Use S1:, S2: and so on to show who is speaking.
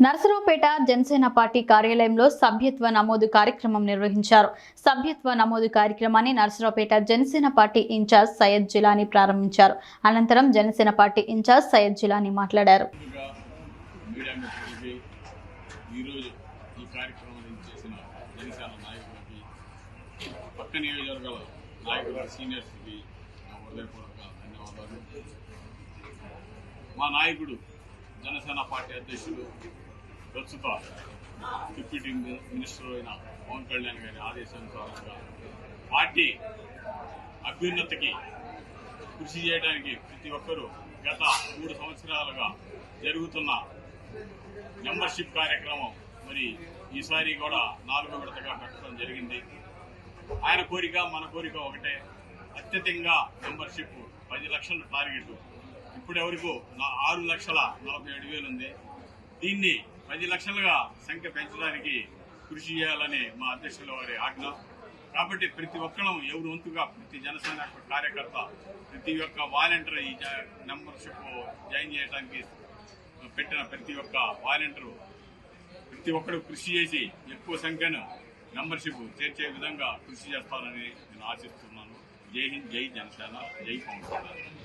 S1: Narasaraopet Janasena party కార్యాలయంలో సభ్యత్వ నమోదు కార్యక్రమం నిర్వహించారు. సభ్యత్వ నమోదు కార్యక్రమాన్ని నర్సరావుపేట జనసేన పార్టీ ఇన్ఛార్జ్ సయ్యద్ జిలానీ ప్రారంభించారు. అనంతరం జనసేన పార్టీ ఇన్ఛార్జ్ సయ్యద్ జిలానీ మాట్లాడారు.
S2: మా నాయకుడు జనసేన పార్టీ అధ్యక్షుడు ప్రస్తుత డిప్యూటీ మినిస్టర్ అయిన పవన్ కళ్యాణ్ గారి ఆదేశానుసారంగా పార్టీ అభ్యున్నతికి కృషి చేయడానికి ప్రతి ఒక్కరూ గత 3 సంవత్సరాలుగా జరుగుతున్న మెంబర్షిప్ కార్యక్రమం మరి ఈసారి కూడా 4వ విడతగా పెట్టడం జరిగింది. ఆయన కోరిక మన కోరిక ఒకటే, అత్యధికంగా మెంబర్షిప్ 10 లక్షల టార్గెట్. ఇప్పుడు ఎవరికో 6,47,000 ఉంది. దీన్ని 10 లక్షలుగా సంఖ్య పెంచడానికి కృషి చేయాలని మా అధ్యక్షుల వారి ఆజ్ఞ. కాబట్టి ప్రతి ఒక్కరం ఎవరు వంతుగా ప్రతి జనసేన కార్యకర్త, ప్రతి ఒక్క వాలంటీర్ ఈ మెంబర్షిప్ జాయిన్ చేయడానికి పెట్టిన ప్రతి ఒక్క వాలంటీరు ప్రతి ఒక్కరు కృషి చేసి ఎక్కువ సంఖ్యను మెంబర్షిప్ చేర్చే విధంగా కృషి చేస్తారని నేను ఆశిస్తున్నాను. జై హింద్, జై జనసేన, జై పవన్ కళ్యాణ్.